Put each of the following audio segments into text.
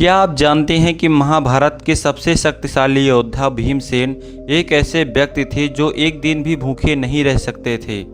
क्या आप जानते हैं कि महाभारत के सबसे शक्तिशाली योद्धा भीमसेन एक ऐसे व्यक्ति थे जो एक दिन भी भूखे नहीं रह सकते थे।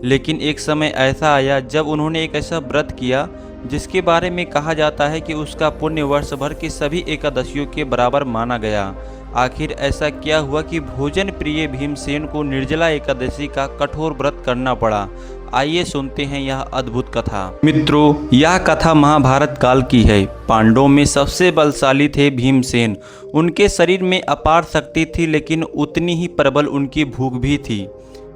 लेकिन एक समय ऐसा आया जब उन्होंने एक ऐसा व्रत किया जिसके बारे में कहा जाता है कि उसका पुण्य वर्ष भर की सभी एकादशियों के बराबर माना गया। आखिर ऐसा क्या हुआ कि भोजन प्रिय भीमसेन को निर्जला एकादशी का कठोर व्रत करना पड़ा? आइए सुनते हैं यह अद्भुत कथा। मित्रों, यह कथा महाभारत काल की है। पांडवों में सबसे बलशाली थे भीमसेन। उनके शरीर में अपार शक्ति थी, लेकिन उतनी ही प्रबल उनकी भूख भी थी।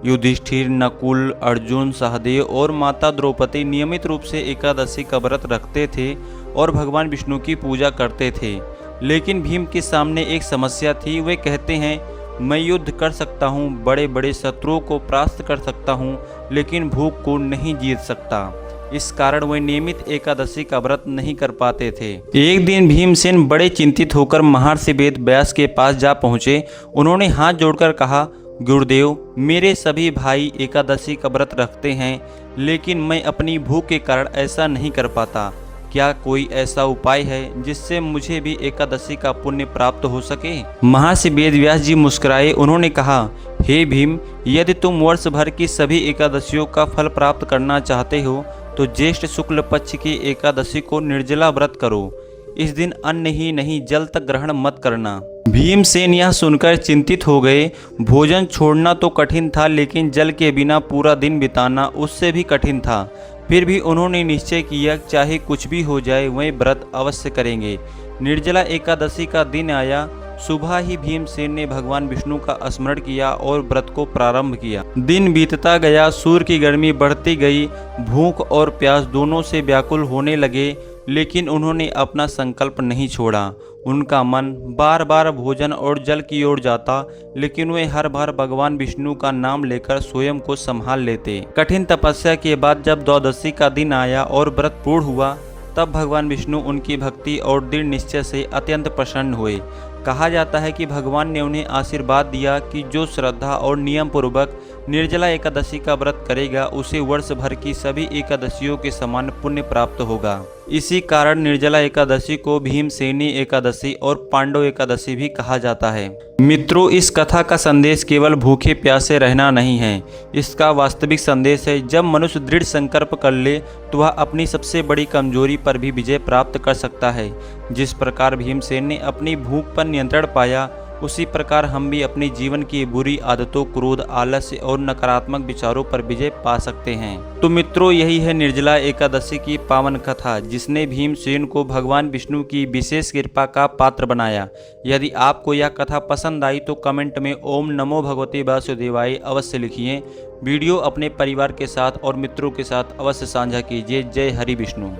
युधिष्ठिर, नकुल, अर्जुन, सहदेव और माता द्रौपदी नियमित रूप से एकादशी का व्रत रखते थे और भगवान विष्णु की पूजा करते थे। लेकिन भीम के सामने एक समस्या थी। वे कहते हैं, मैं युद्ध कर सकता हूँ, बड़े बड़े शत्रुओं को परास्त कर सकता हूँ, लेकिन भूख को नहीं जीत सकता। इस कारण वे नियमित एकादशी का व्रत नहीं कर पाते थे। एक दिन भीमसेन बड़े चिंतित होकर महर्षि वेद व्यास के पास जा पहुँचे। उन्होंने हाथ जोड़कर कहा, गुरुदेव, मेरे सभी भाई एकादशी का व्रत रखते हैं, लेकिन मैं अपनी भूख के कारण ऐसा नहीं कर पाता। क्या कोई ऐसा उपाय है जिससे मुझे भी एकादशी का पुण्य प्राप्त हो सके? महर्षि वेदव्यास जी मुस्कुराए। उन्होंने कहा, हे भीम, यदि तुम वर्ष भर की सभी एकादशियों का फल प्राप्त करना चाहते हो तो ज्येष्ठ शुक्ल पक्ष की एकादशी को निर्जला व्रत करो। इस दिन अन्न ही नहीं, जल तक ग्रहण मत करना। भीमसेन यह सुनकर चिंतित हो गए। भोजन छोड़ना तो कठिन था, लेकिन जल के बिना पूरा दिन बिताना उससे भी कठिन था। फिर भी उन्होंने निश्चय किया, चाहे कुछ भी हो जाए वे व्रत अवश्य करेंगे। निर्जला एकादशी का दिन आया। सुबह ही भीमसेन ने भगवान विष्णु का स्मरण किया और व्रत को प्रारंभ किया। दिन बीतता गया, सूर्य की गर्मी बढ़ती गई, भूख और प्यास दोनों से व्याकुल होने लगे, लेकिन उन्होंने अपना संकल्प नहीं छोड़ा। उनका मन बार बार भोजन और जल की ओर जाता, लेकिन वे हर बार भगवान विष्णु का नाम लेकर स्वयं को संभाल लेते। कठिन तपस्या के बाद जब द्वादशी का दिन आया और व्रत पूर्ण हुआ, तब भगवान विष्णु उनकी भक्ति और दृढ़ निश्चय से अत्यंत प्रसन्न हुए। कहा जाता है कि भगवान ने उन्हें आशीर्वाद दिया कि जो श्रद्धा और नियम पूर्वक निर्जला एकादशी का व्रत करेगा उसे वर्ष भर की सभी एकादशियों के समान पुण्य प्राप्त होगा। इसी कारण निर्जला एकादशी को भीमसेनी एकादशी और पांडव एकादशी भी कहा जाता है। मित्रों, इस कथा का संदेश केवल भूखे प्यासे रहना नहीं है। इसका वास्तविक संदेश है, जब मनुष्य दृढ़ संकल्प कर ले तो वह अपनी सबसे बड़ी कमजोरी पर भी विजय प्राप्त कर सकता है। जिस प्रकार भीमसेन ने अपनी भूख पर नियंत्रण पाया, उसी प्रकार हम भी अपने जीवन की बुरी आदतों, क्रोध, आलस्य और नकारात्मक विचारों पर विजय पा सकते हैं। तो मित्रों, यही है निर्जला एकादशी की पावन कथा, जिसने भीमसेन को भगवान विष्णु की विशेष कृपा का पात्र बनाया। यदि आपको यह कथा पसंद आई तो कमेंट में ओम नमो भगवते वासुदेवाय अवश्य लिखिए। वीडियो अपने परिवार के साथ और मित्रों के साथ अवश्य साझा कीजिए। जय हरि विष्णु।